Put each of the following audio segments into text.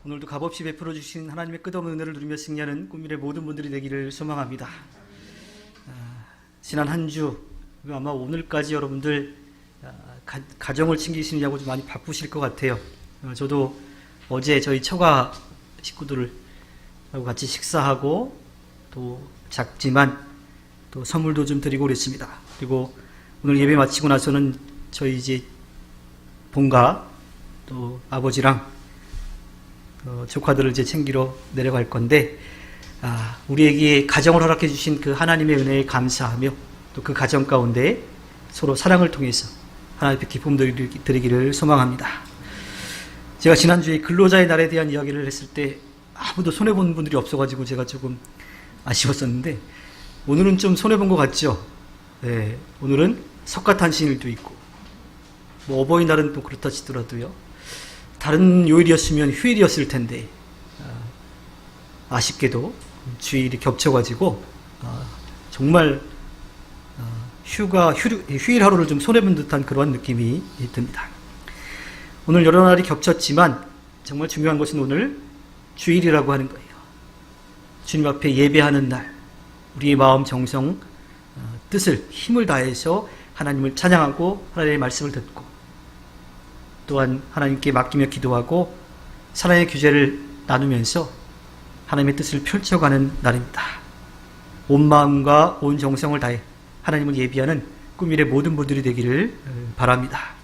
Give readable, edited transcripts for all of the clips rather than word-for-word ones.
오늘도 값없이 베풀어 주신 하나님의 끝없는 은혜를 누리며 승리하는 꿈미래 모든 분들이 되기를 소망합니다. 지난 한 주 아마 오늘까지 여러분들 가정을 챙기시느냐고 좀 많이 바쁘실 것 같아요. 저도 어제 저희 처가 식구들하고 같이 식사하고 또 작지만 또 선물도 좀 드리고 그랬습니다. 그리고 오늘 예배 마치고 나서는 저희 이제 본가 또 아버지랑 조카들을 이제 챙기러 내려갈 건데, 우리에게 가정을 허락해 주신 그 하나님의 은혜에 감사하며 또 그 가정 가운데 서로 사랑을 통해서 하나님께 기쁨 드리기를 소망합니다. 제가 지난주에 근로자의 날에 대한 이야기를 했을 때 아무도 손해본 분들이 없어가지고 제가 조금 아쉬웠었는데, 오늘은 좀 손해본 것 같죠? 네, 오늘은 석가탄신일도 있고, 뭐 어버이날은 또 그렇다 치더라도요, 다른 요일이었으면 휴일이었을 텐데 아쉽게도 주일이 겹쳐가지고 정말 휴일 하루를 좀 손해본 듯한 그런 느낌이 듭니다. 오늘 여러 날이 겹쳤지만 정말 중요한 것은 오늘 주일이라고 하는 거예요. 주님 앞에 예배하는 날, 우리의 마음 정성 뜻을 힘을 다해서 하나님을 찬양하고 하나님의 말씀을 듣고 또한 하나님께 맡기며 기도하고 사랑의 규제를 나누면서 하나님의 뜻을 펼쳐가는 날입니다. 온 마음과 온 정성을 다해 하나님을 예비하는 꿈미래 모든 분들이 되기를 바랍니다.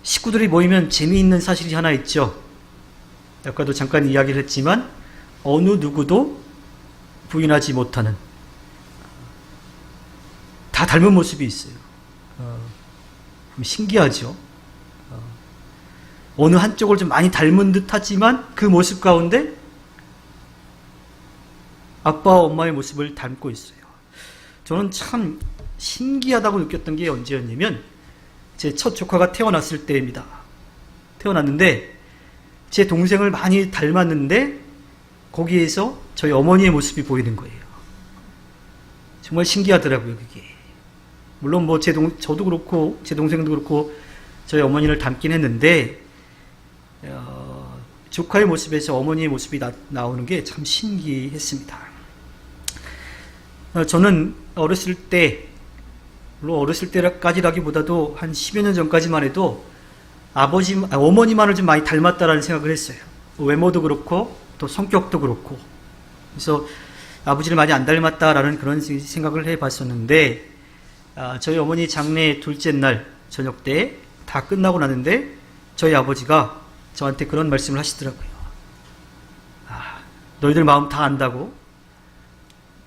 식구들이 모이면 재미있는 사실이 하나 있죠. 아까도 잠깐 이야기를 했지만 어느 누구도 부인하지 못하는, 다 닮은 모습이 있어요. 신기하죠. 어느 한쪽을 좀 많이 닮은 듯 하지만 그 모습 가운데 아빠와 엄마의 모습을 닮고 있어요. 저는 참 신기하다고 느꼈던 게 언제였냐면 제 첫 조카가 태어났을 때입니다. 태어났는데 제 동생을 많이 닮았는데 거기에서 저희 어머니의 모습이 보이는 거예요. 정말 신기하더라고요, 그게. 물론 뭐 저도 그렇고 제 동생도 그렇고 저희 어머니를 닮긴 했는데 조카의 모습에서 어머니의 모습이 나오는 게 참 신기했습니다. 저는 어렸을 때, 물론 어렸을 때까지라기보다도 한 10여 년 전까지만 해도 어머니만을 좀 많이 닮았다라는 생각을 했어요. 외모도 그렇고 또 성격도 그렇고. 그래서 아버지를 많이 안 닮았다라는 그런 생각을 해봤었는데, 저희 어머니 장례 둘째 날 저녁 때 다 끝나고 나는데 저희 아버지가 저한테 그런 말씀을 하시더라고요. 너희들 마음 다 안다고?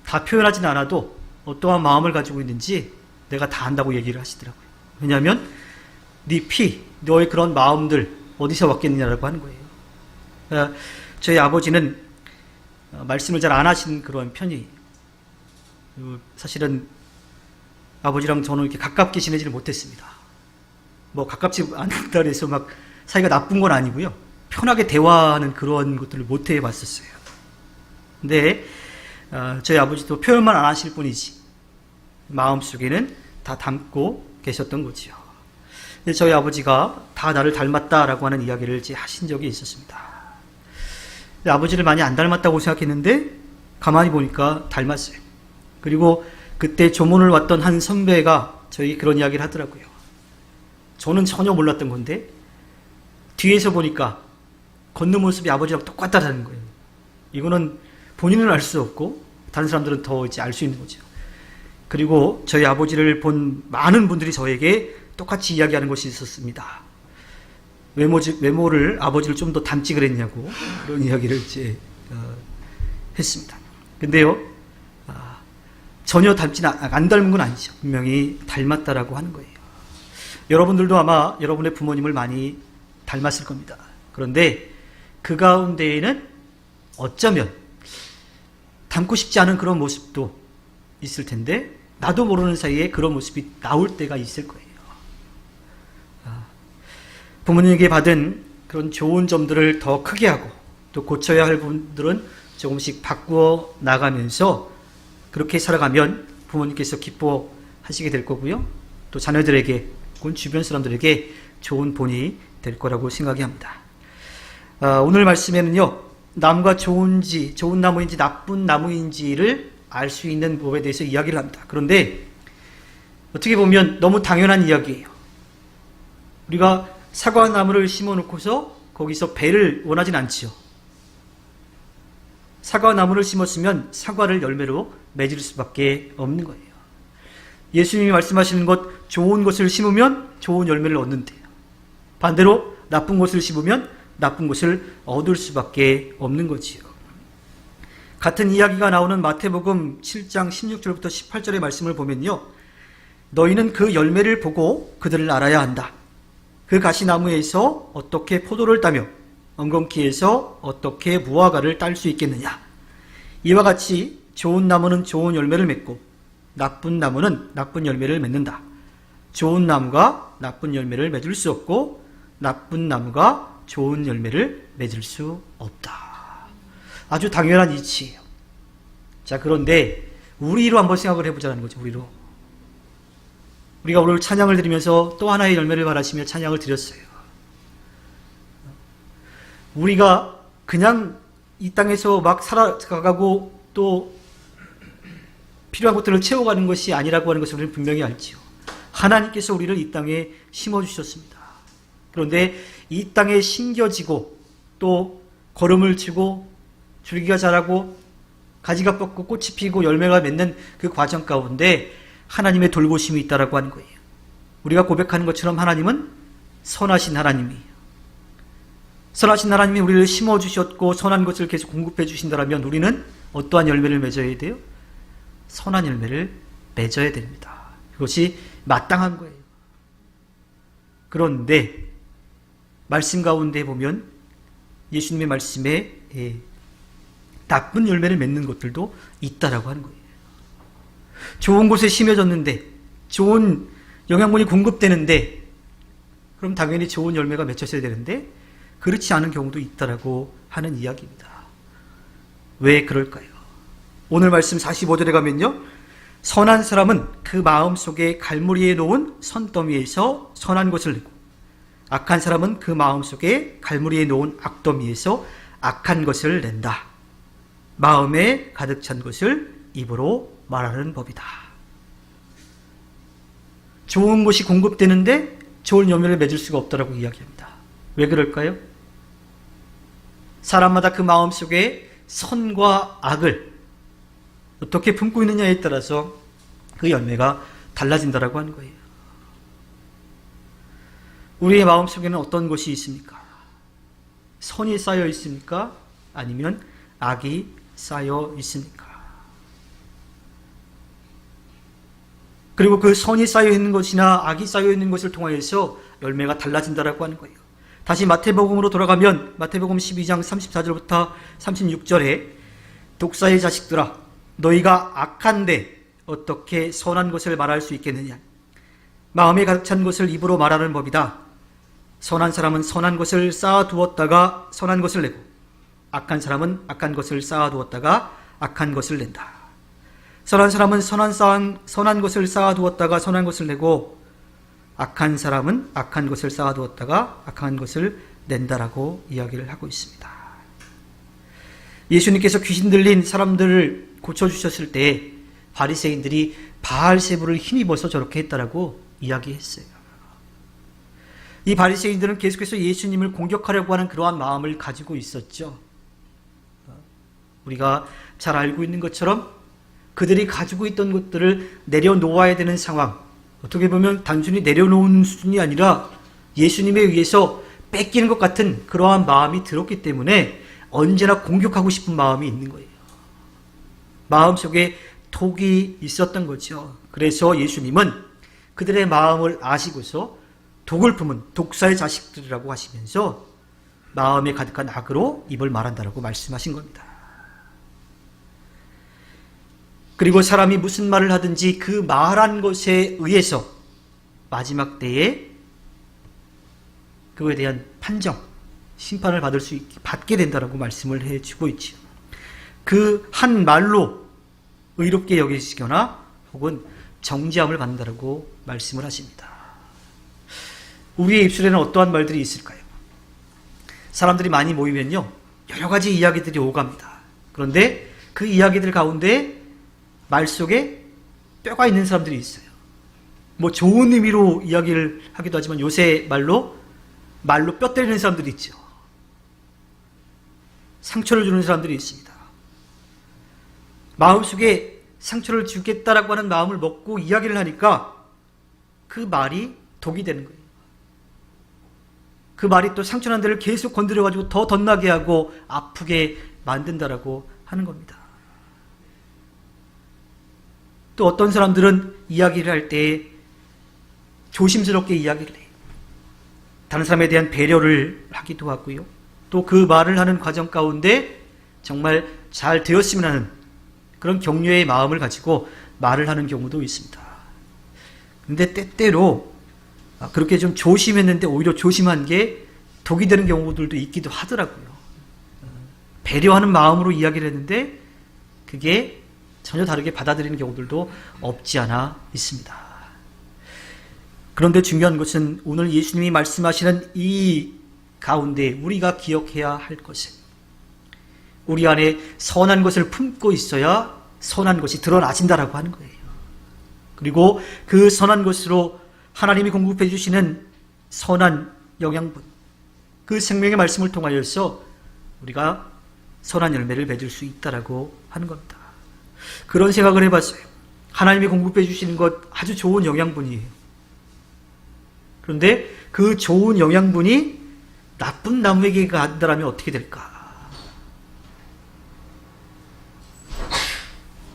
다 표현하진 않아도 어떠한 마음을 가지고 있는지 내가 다 안다고 얘기를 하시더라고요. 왜냐하면 네 피, 너의 그런 마음들 어디서 왔겠느냐라고 하는 거예요. 저희 아버지는 말씀을 잘 안 하시는 그런 편이에요. 사실은 아버지랑 저는 이렇게 가깝게 지내지를 못했습니다. 뭐 가깝지 않다 해서 막 사이가 나쁜 건 아니고요. 편하게 대화하는 그런 것들을 못 해봤었어요. 근데 저희 아버지도 표현만 안 하실 뿐이지 마음속에는 다 담고 계셨던 거지요. 근데 저희 아버지가 다 나를 닮았다라고 하는 이야기를 하신 적이 있었습니다. 아버지를 많이 안 닮았다고 생각했는데 가만히 보니까 닮았어요. 그리고 그때 조문을 왔던 한 선배가 저희 그런 이야기를 하더라고요. 저는 전혀 몰랐던 건데 뒤에서 보니까 걷는 모습이 아버지랑 똑같다는 거예요. 이거는 본인은 알 수 없고 다른 사람들은 더 이제 알 수 있는 거죠. 그리고 저희 아버지를 본 많은 분들이 저에게 똑같이 이야기하는 것이 있었습니다. 외모를 아버지를 좀 더 닮지 그랬냐고 그런 이야기를 이제 했습니다. 근데요, 전혀 안 닮은 건 아니죠. 분명히 닮았다라고 하는 거예요. 여러분들도 아마 여러분의 부모님을 많이 닮았을 겁니다. 그런데 그 가운데에는 어쩌면 닮고 싶지 않은 그런 모습도 있을 텐데 나도 모르는 사이에 그런 모습이 나올 때가 있을 거예요. 부모님에게 받은 그런 좋은 점들을 더 크게 하고 또 고쳐야 할 부분들은 조금씩 바꾸어 나가면서 그렇게 살아가면 부모님께서 기뻐하시게 될 거고요. 또 자녀들에게, 주변 사람들에게 좋은 본이 될 거라고 생각이 합니다. 오늘 말씀에는요, 나무가 좋은 나무인지 나쁜 나무인지를 알 수 있는 법에 대해서 이야기를 합니다. 그런데 어떻게 보면 너무 당연한 이야기예요. 우리가 사과나무를 심어놓고서 거기서 배를 원하진 않지요. 사과나무를 심었으면 사과를 열매로 맺을 수밖에 없는 거예요. 예수님이 말씀하시는 것, 좋은 것을 심으면 좋은 열매를 얻는데요. 반대로 나쁜 것을 심으면 나쁜 것을 얻을 수밖에 없는 거지요. 같은 이야기가 나오는 마태복음 7장 16절부터 18절의 말씀을 보면요, 너희는 그 열매를 보고 그들을 알아야 한다. 그 가시나무에서 어떻게 포도를 따며 엉겅퀴에서 어떻게 무화과를 딸 수 있겠느냐. 이와 같이 좋은 나무는 좋은 열매를 맺고 나쁜 나무는 나쁜 열매를 맺는다. 좋은 나무가 나쁜 열매를 맺을 수 없고 나쁜 나무가 좋은 열매를 맺을 수 없다. 아주 당연한 이치예요. 자, 그런데 우리로 한번 생각을 해보자는 거죠. 우리가 오늘 찬양을 드리면서 또 하나의 열매를 바라시며 찬양을 드렸어요. 우리가 그냥 이 땅에서 막 살아가고 또 필요한 것들을 채워가는 것이 아니라고 하는 것을 우리는 분명히 알지요. 하나님께서 우리를 이 땅에 심어주셨습니다. 그런데 이 땅에 심겨지고 또 걸음을 치고 줄기가 자라고 가지가 뻗고 꽃이 피고 열매가 맺는 그 과정 가운데 하나님의 돌보심이 있다라고 하는 거예요. 우리가 고백하는 것처럼 하나님은 선하신 하나님이에요. 선하신 하나님이 우리를 심어주셨고 선한 것을 계속 공급해 주신다면 우리는 어떠한 열매를 맺어야 돼요? 선한 열매를 맺어야 됩니다. 그것이 마땅한 거예요. 그런데 말씀 가운데 보면 예수님의 말씀에 나쁜 열매를 맺는 것들도 있다라고 하는 거예요. 좋은 곳에 심어졌는데 좋은 영양분이 공급되는데 그럼 당연히 좋은 열매가 맺혔어야 되는데 그렇지 않은 경우도 있다라고 하는 이야기입니다. 왜 그럴까요? 오늘 말씀 45절에 가면요, 선한 사람은 그 마음속에 갈무리에 놓은 선더미에서 선한 것을 내고 악한 사람은 그 마음속에 갈무리에 놓은 악더미에서 악한 것을 낸다. 마음에 가득 찬 것을 입으로 말하는 법이다. 좋은 것이 공급되는데 좋은 열매를 맺을 수가 없다라고 이야기합니다. 왜 그럴까요? 사람마다 그 마음속에 선과 악을 어떻게 품고 있느냐에 따라서 그 열매가 달라진다라고 하는 거예요. 우리의 마음속에는 어떤 것이 있습니까? 선이 쌓여 있습니까? 아니면 악이 쌓여 있습니까? 그리고 그 선이 쌓여 있는 것이나 악이 쌓여 있는 것을 통하여서 열매가 달라진다라고 하는 거예요. 다시 마태복음으로 돌아가면 마태복음 12장 34절부터 36절에 독사의 자식들아 너희가 악한데 어떻게 선한 것을 말할 수 있겠느냐. 마음에 가득 찬 것을 입으로 말하는 법이다. 선한 사람은 선한 것을 쌓아두었다가 선한 것을 내고 악한 사람은 악한 것을 쌓아두었다가 악한 것을 낸다. 선한 사람은 선한 것을 쌓아두었다가 선한 것을 내고 악한 사람은 악한 것을 쌓아두었다가 악한 것을 낸다라고 이야기를 하고 있습니다. 예수님께서 귀신 들린 사람들을 고쳐주셨을 때 바리새인들이 바알세부를 힘입어서 저렇게 했다라고 이야기했어요. 이 바리새인들은 계속해서 예수님을 공격하려고 하는 그러한 마음을 가지고 있었죠. 우리가 잘 알고 있는 것처럼 그들이 가지고 있던 것들을 내려놓아야 되는 상황, 어떻게 보면 단순히 내려놓은 수준이 아니라 예수님에 의해서 뺏기는 것 같은 그러한 마음이 들었기 때문에 언제나 공격하고 싶은 마음이 있는 거예요. 마음속에 독이 있었던 거죠. 그래서 예수님은 그들의 마음을 아시고서 독을 품은 독사의 자식들이라고 하시면서 마음에 가득한 악으로 입을 말한다라고 말씀하신 겁니다. 그리고 사람이 무슨 말을 하든지 그 말한 것에 의해서 마지막 때에 그거에 대한 판정, 심판을 받게 된다라고 말씀을 해주고 있죠. 그 한 말로 의롭게 여기시거나 혹은 정죄함을 받는다라고 말씀을 하십니다. 우리의 입술에는 어떠한 말들이 있을까요? 사람들이 많이 모이면요, 여러 가지 이야기들이 오갑니다. 그런데 그 이야기들 가운데 말 속에 뼈가 있는 사람들이 있어요. 뭐 좋은 의미로 이야기를 하기도 하지만 요새 말로 뼈 때리는 사람들이 있죠. 상처를 주는 사람들이 있습니다. 마음속에 상처를 주겠다라고 하는 마음을 먹고 이야기를 하니까 그 말이 독이 되는 거예요. 그 말이 또 상처난 데를 계속 건드려가지고 더 덧나게 하고 아프게 만든다라고 하는 겁니다. 또 어떤 사람들은 이야기를 할 때 조심스럽게 이야기를 해요. 다른 사람에 대한 배려를 하기도 하고요. 또 그 말을 하는 과정 가운데 정말 잘 되었으면 하는 그런 격려의 마음을 가지고 말을 하는 경우도 있습니다. 근데 때때로 그렇게 좀 조심했는데 오히려 조심한 게 독이 되는 경우들도 있기도 하더라고요. 배려하는 마음으로 이야기를 했는데 그게 전혀 다르게 받아들이는 경우들도 없지 않아 있습니다. 그런데 중요한 것은 오늘 예수님이 말씀하시는 이 가운데 우리가 기억해야 할 것은 우리 안에 선한 것을 품고 있어야 선한 것이 드러나진다라고 하는 거예요. 그리고 그 선한 것으로 하나님이 공급해 주시는 선한 영양분, 그 생명의 말씀을 통하여서 우리가 선한 열매를 맺을 수 있다라고 하는 겁니다. 그런 생각을 해봤어요. 하나님이 공급해 주시는 것 아주 좋은 영양분이에요. 그런데 그 좋은 영양분이 나쁜 나무에게 간다면 어떻게 될까?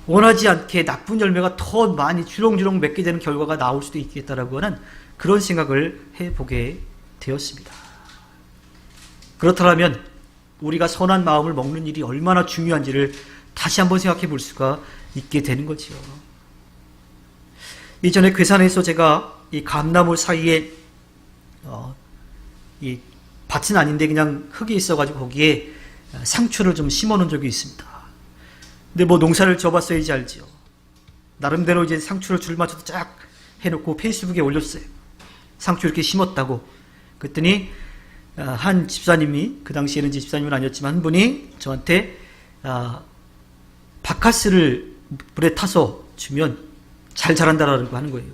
원하지 않게 나쁜 열매가 더 많이 주렁주렁 맺게 되는 결과가 나올 수도 있겠다라고 하는 그런 생각을 해보게 되었습니다. 그렇다면 우리가 선한 마음을 먹는 일이 얼마나 중요한지를 다시 한번 생각해 볼 수가 있게 되는 거지요. 이전에 괴산에서 제가 이 감나무 사이에 이 밭은 아닌데 그냥 흙이 있어가지고 거기에 상추를 좀 심어 놓은 적이 있습니다. 근데 뭐 농사를 져봤어야지 알지요. 나름대로 이제 상추를 줄 맞춰서 쫙 해놓고 페이스북에 올렸어요. 상추 이렇게 심었다고. 그랬더니 한 집사님이, 그 당시에는 이제 집사님은 아니었지만 한 분이 저한테 바카스를 물에 타서 주면 잘 자란다라고 하는 거예요.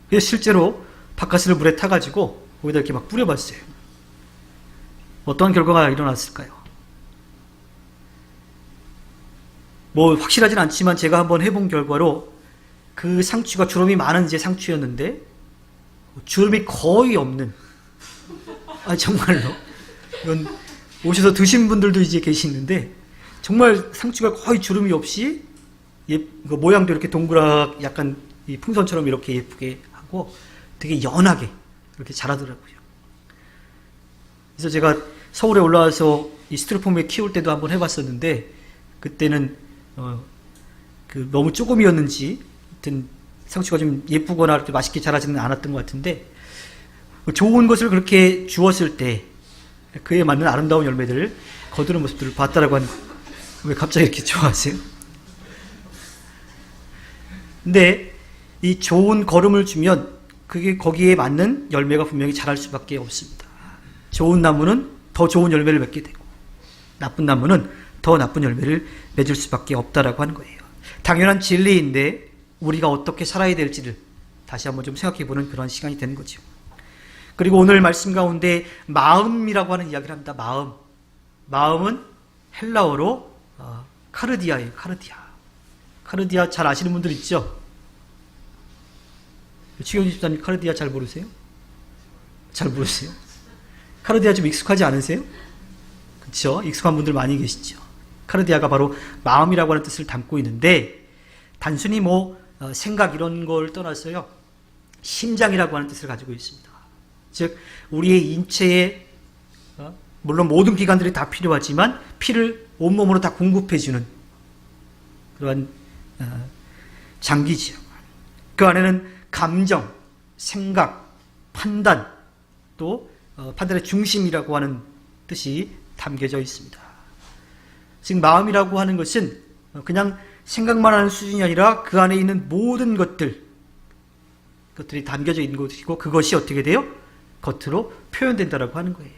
그래서 실제로 바카스를 물에 타가지고 거기다 이렇게 막 뿌려봤어요. 어떠한 결과가 일어났을까요? 뭐 확실하진 않지만 제가 한번 해본 결과로 그 상추가 주름이 많은 이제 상추였는데 주름이 거의 없는, 정말로 이건 오셔서 드신 분들도 이제 계시는데 정말 상추가 거의 주름이 없이 모양도 이렇게 동그랗게 약간 이 풍선처럼 이렇게 예쁘게 하고 되게 연하게 이렇게 자라더라고요. 그래서 제가 서울에 올라와서 이 스티로폼에 키울 때도 한번 해봤었는데 그때는 너무 조금이었는지 하여튼 상추가 좀 예쁘거나 이렇게 맛있게 자라지는 않았던 것 같은데 좋은 것을 그렇게 주었을 때 그에 맞는 아름다운 열매들을 거두는 모습들을 봤다라고 하는, 왜 갑자기 이렇게 좋아하세요? 근데 이 좋은 걸음을 주면 그게 거기에 맞는 열매가 분명히 자랄 수밖에 없습니다. 좋은 나무는 더 좋은 열매를 맺게 되고 나쁜 나무는 더 나쁜 열매를 맺을 수밖에 없다라고 하는 거예요. 당연한 진리인데 우리가 어떻게 살아야 될지를 다시 한번 좀 생각해보는 그런 시간이 되는 거죠. 그리고 오늘 말씀 가운데 마음이라고 하는 이야기를 합니다. 마음은 헬라어로 카르디아예요. 카르디아 잘 아시는 분들 있죠? 최경진 집사님 카르디아 잘 모르세요? 잘 모르세요? 카르디아 좀 익숙하지 않으세요? 그렇죠? 익숙한 분들 많이 계시죠? 카르디아가 바로 마음이라고 하는 뜻을 담고 있는데 단순히 생각 이런 걸 떠나서요, 심장이라고 하는 뜻을 가지고 있습니다. 즉 우리의 인체에 물론 모든 기관들이 다 필요하지만 피를 온몸으로 다 공급해주는 그러한 장기지요. 그 안에는 감정, 생각, 판단, 또 판단의 중심이라고 하는 뜻이 담겨져 있습니다. 즉 마음이라고 하는 것은 그냥 생각만 하는 수준이 아니라 그 안에 있는 모든 것들이 담겨져 있는 것이고 그것이 어떻게 돼요? 겉으로 표현된다라고 하는 거예요.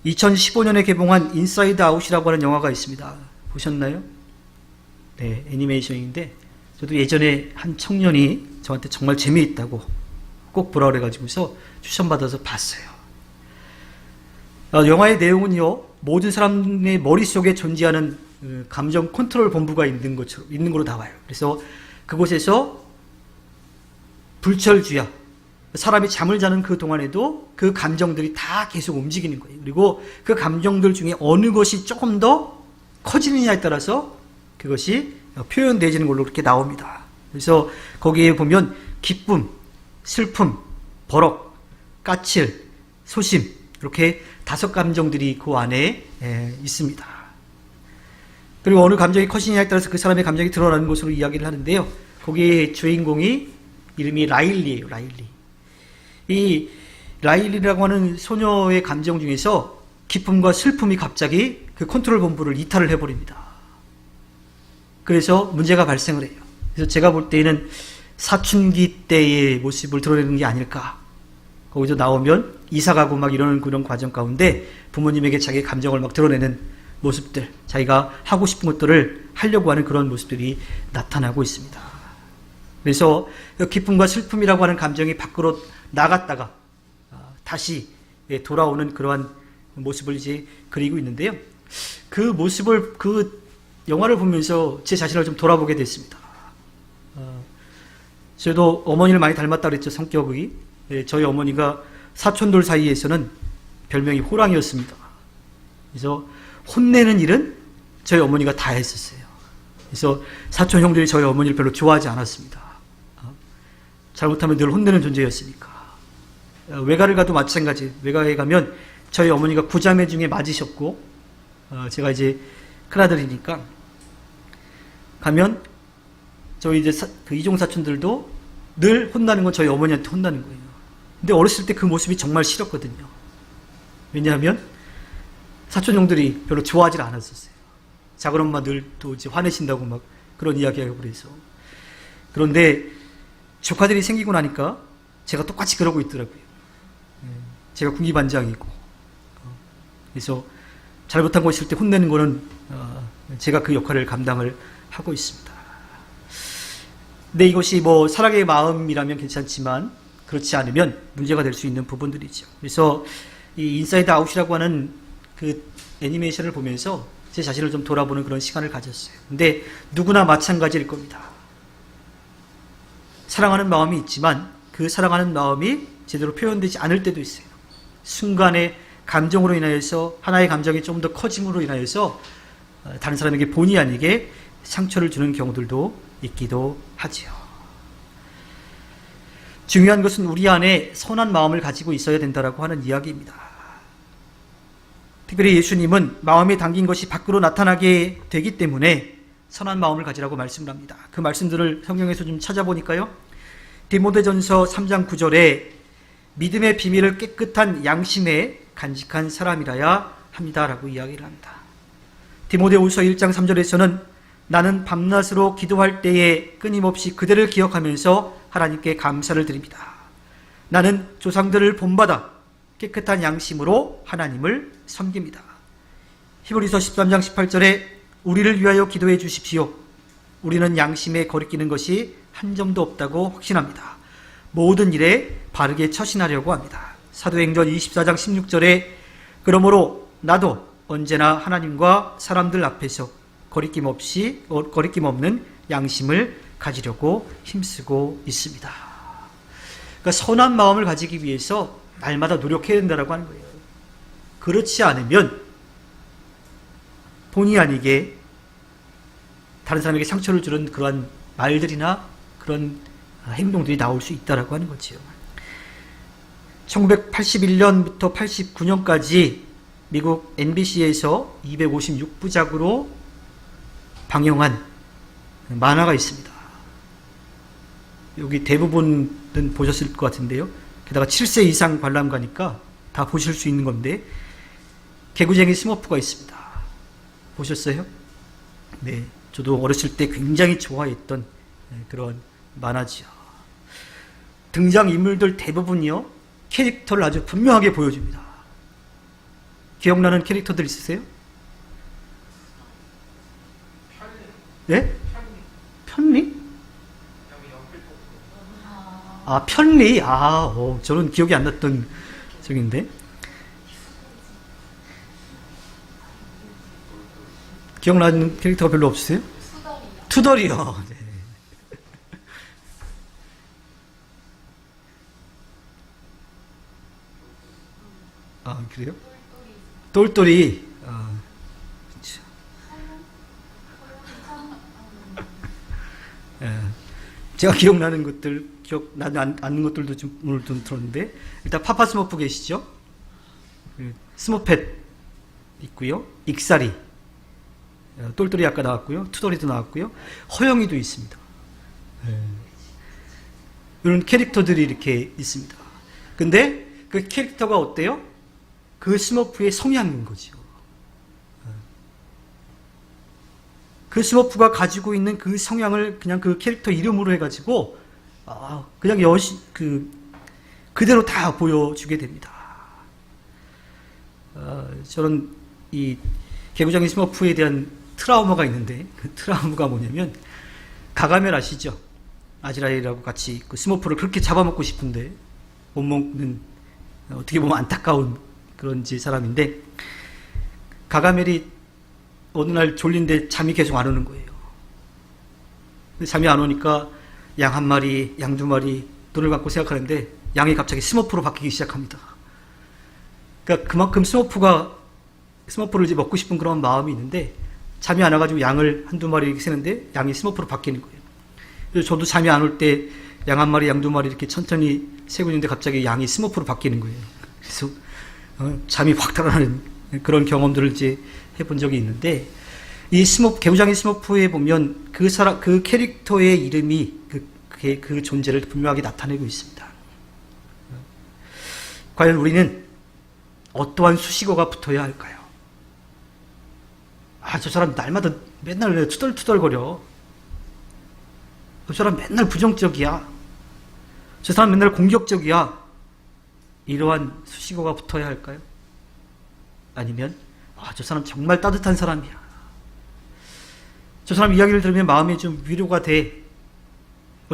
2015년에 개봉한 인사이드 아웃이라고 하는 영화가 있습니다. 보셨나요? 네, 애니메이션인데 저도 예전에 한 청년이 저한테 정말 재미있다고 꼭 보라 그래가지고서 추천받아서 봤어요. 영화의 내용은요, 모든 사람의 머릿속에 존재하는 감정 컨트롤 본부가 있는 거로 나와요. 그래서 그곳에서 불철주야, 사람이 잠을 자는 그 동안에도 그 감정들이 다 계속 움직이는 거예요. 그리고 그 감정들 중에 어느 것이 조금 더 커지느냐에 따라서 그것이 표현되어지는 걸로 그렇게 나옵니다. 그래서 거기에 보면 기쁨, 슬픔, 버럭, 까칠, 소심, 이렇게 5감정들이 그 안에 있습니다. 그리고 어느 감정이 커지느냐에 따라서 그 사람의 감정이 드러나는 것으로 이야기를 하는데요. 거기에 주인공이 이름이 라일리예요. 라일리. 이 라일리라고 하는 소녀의 감정 중에서 기쁨과 슬픔이 갑자기 그 컨트롤 본부를 이탈을 해버립니다. 그래서 문제가 발생을 해요. 그래서 제가 볼 때에는 사춘기 때의 모습을 드러내는 게 아닐까. 거기서 나오면 이사가고 막 이러는 그런 과정 가운데 부모님에게 자기의 감정을 막 드러내는 모습들, 자기가 하고 싶은 것들을 하려고 하는 그런 모습들이 나타나고 있습니다. 그래서 기쁨과 슬픔이라고 하는 감정이 밖으로 나갔다가 다시 돌아오는 그러한 모습을 이제 그리고 있는데요. 그 모습을, 그 영화를 보면서 제 자신을 좀 돌아보게 됐습니다. 저도 어머니를 많이 닮았다 그랬죠, 성격이. 저희 어머니가 사촌들 사이에서는 별명이 호랑이였습니다. 그래서 혼내는 일은 저희 어머니가 다 했었어요. 그래서 사촌 형들이 저희 어머니를 별로 좋아하지 않았습니다. 잘못하면 늘 혼내는 존재였으니까. 외가를 가도 마찬가지. 외가에 가면 저희 어머니가 9자매 중에 맞으셨고, 제가 이제 큰아들이니까 가면 저희 이제 그 이종 사촌들도 늘 혼나는 건 저희 어머니한테 혼나는 거예요. 근데 어렸을 때 그 모습이 정말 싫었거든요. 왜냐하면 사촌 형들이 별로 좋아하지 않았었어요. 작은 엄마 늘 또 이제 화내신다고 막 그런 이야기하고 그래서. 그런데 조카들이 생기고 나니까 제가 똑같이 그러고 있더라고요. 제가 군기반장이고, 그래서 잘못한 거 있을 때 혼내는 거는 제가 그 역할을 감당을 하고 있습니다. 근데 이것이 뭐 사랑의 마음이라면 괜찮지만 그렇지 않으면 문제가 될 수 있는 부분들이죠. 그래서 이 인사이드 아웃이라고 하는 그 애니메이션을 보면서 제 자신을 좀 돌아보는 그런 시간을 가졌어요. 근데 누구나 마찬가지일 겁니다. 사랑하는 마음이 있지만 그 사랑하는 마음이 제대로 표현되지 않을 때도 있어요. 순간의 감정으로 인하여서 하나의 감정이 좀 더 커짐으로 인하여서 다른 사람에게 본의 아니게 상처를 주는 경우들도 있기도 하지요. 중요한 것은 우리 안에 선한 마음을 가지고 있어야 된다라고 하는 이야기입니다. 특별히 예수님은 마음에 담긴 것이 밖으로 나타나게 되기 때문에 선한 마음을 가지라고 말씀을 합니다. 그 말씀들을 성경에서 좀 찾아보니까요. 디모데전서 3장 9절에 믿음의 비밀을 깨끗한 양심에 간직한 사람이라야 합니다라고 이야기를 합니다. 디모데후서 1장 3절에서는 나는 밤낮으로 기도할 때에 끊임없이 그대를 기억하면서 하나님께 감사를 드립니다. 나는 조상들을 본받아 깨끗한 양심으로 하나님을 섬깁니다. 히브리서 13장 18절에 우리를 위하여 기도해 주십시오. 우리는 양심에 거리끼는 것이 한 점도 없다고 확신합니다. 모든 일에 바르게 처신하려고 합니다. 사도행전 24장 16절에 그러므로 나도 언제나 하나님과 사람들 앞에서 거리낌 없는 양심을 가지려고 힘쓰고 있습니다. 그러니까 선한 마음을 가지기 위해서 날마다 노력해야 된다고 하는 거예요. 그렇지 않으면 본의 아니게 다른 사람에게 상처를 주는 그러한 말들이나 그런 행동들이 나올 수 있다라고 하는 거지요. 1981년부터 89년까지 미국 NBC에서 256부작으로 방영한 만화가 있습니다. 여기 대부분은 보셨을 것 같은데요. 게다가 7세 이상 관람가니까 다 보실 수 있는 건데 개구쟁이 스머프가 있습니다. 보셨어요? 네, 저도 어렸을 때 굉장히 좋아했던 그런 만화지요. 등장인물들 대부분이요, 캐릭터를 아주 분명하게 보여줍니다. 기억나는 캐릭터들 있으세요? 예? 편리? 아, 편리? 저는 기억이 안 났던 적인데. 기억나는 캐릭터가 별로 없으세요? 투덜이요. 네. 아, 그래요? 똘똘이. 그렇죠. 예. 제가 기억나는 것들, 기억나지 않는 것들도 좀 오늘 좀 들었는데, 일단 파파 스머프 계시죠? 스머펫 있고요. 익사리. 똘똘이 아까 나왔고요. 투덜이도 나왔고요. 허영이도 있습니다. 이런 캐릭터들이 이렇게 있습니다. 근데 그 캐릭터가 어때요? 그 스머프의 성향인 거죠. 그 스머프가 가지고 있는 그 성향을 그냥 그 캐릭터 이름으로 해가지고 그냥 그대로 다 보여주게 됩니다. 저는 이 개구장이 스머프에 대한 트라우마가 있는데, 그 트라우마가 뭐냐면, 가가멜 아시죠? 아지라엘하고 같이 그 스머프를 그렇게 잡아먹고 싶은데 못 먹는, 어떻게 보면 안타까운 그런 사람인데, 가가멜이 어느 날 졸린데 잠이 계속 안 오는 거예요. 잠이 안 오니까 양 한 마리, 양 두 마리 눈을 감고 생각하는데 양이 갑자기 스머프로 바뀌기 시작합니다. 그러니까 그만큼 스머프를 이제 먹고 싶은 그런 마음이 있는데, 잠이 안 와가지고 양을 한두 마리 이렇게 세는데 양이 스머프로 바뀌는 거예요. 그래서 저도 잠이 안 올 때 양 한 마리, 양 두 마리 이렇게 천천히 세고 있는데 갑자기 양이 스머프로 바뀌는 거예요. 그래서 잠이 확 달아나는 그런 경험들을 이제 해본 적이 있는데, 이 개구장이 스머프에 보면 그 캐릭터의 이름이 그 존재를 분명하게 나타내고 있습니다. 과연 우리는 어떠한 수식어가 붙어야 할까요? 저 사람 날마다 맨날 투덜투덜거려. 저 사람 맨날 부정적이야. 저 사람 맨날 공격적이야. 이러한 수식어가 붙어야 할까요? 아니면 저 사람 정말 따뜻한 사람이야. 저 사람 이야기를 들으면 마음이 좀 위로가 돼.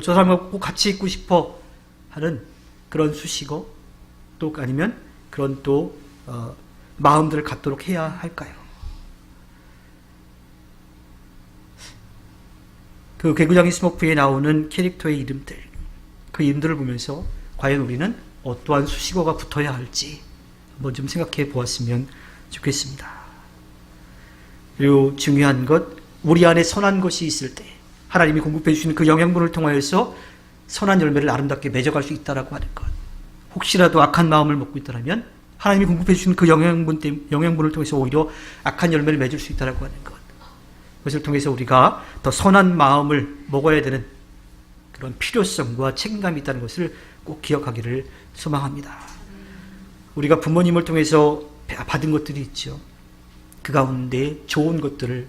저 사람하고 꼭 같이 있고 싶어 하는 그런 수식어, 또 아니면 그런 마음들을 갖도록 해야 할까요? 그 개구장이 스머프에 나오는 캐릭터의 이름들, 그 이름들을 보면서 과연 우리는 어떠한 수식어가 붙어야 할지 한번 좀 생각해 보았으면 좋겠습니다. 그리고 중요한 것, 우리 안에 선한 것이 있을 때 하나님이 공급해 주시는 그 영양분을 통하여서 선한 열매를 아름답게 맺어갈 수 있다라고 하는 것. 혹시라도 악한 마음을 먹고 있다면 하나님이 공급해 주시는 그 영양분을 통해서 오히려 악한 열매를 맺을 수 있다라고 하는 것. 그것을 통해서 우리가 더 선한 마음을 먹어야 되는 그런 필요성과 책임감이 있다는 것을 꼭 기억하기를 소망합니다. 우리가 부모님을 통해서 받은 것들이 있죠. 그 가운데 좋은 것들을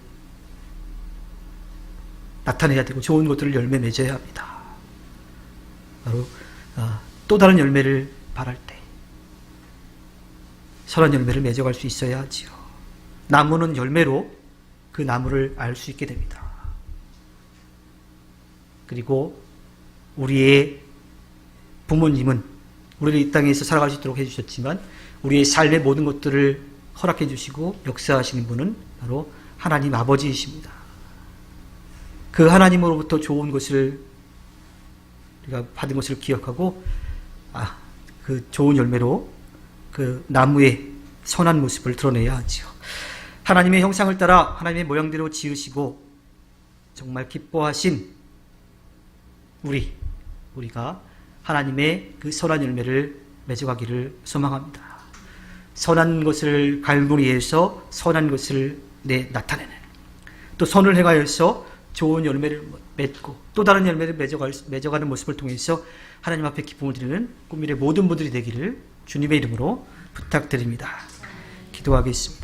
나타내야 되고 좋은 것들을 열매 맺어야 합니다. 바로 또 다른 열매를 바랄 때 선한 열매를 맺어갈 수 있어야 하지요. 나무는 열매로 그 나무를 알 수 있게 됩니다. 그리고 우리의 부모님은 우리를 이 땅에서 살아갈 수 있도록 해주셨지만 우리의 삶의 모든 것들을 허락해 주시고 역사하시는 분은 바로 하나님 아버지이십니다. 그 하나님으로부터 좋은 것을 우리가 받은 것을 기억하고 그 좋은 열매로 그 나무의 선한 모습을 드러내야 하지요. 하나님의 형상을 따라 하나님의 모양대로 지으시고 정말 기뻐하신 우리가 하나님의 그 선한 열매를 맺어가기를 소망합니다. 선한 것을 갈무리해서 선한 것을 나타내는, 또 선을 행하여서 좋은 열매를 맺고 또 다른 열매를 맺어가는 모습을 통해서 하나님 앞에 기쁨을 드리는 꿈미래 모든 분들이 되기를 주님의 이름으로 부탁드립니다. 기도하겠습니다.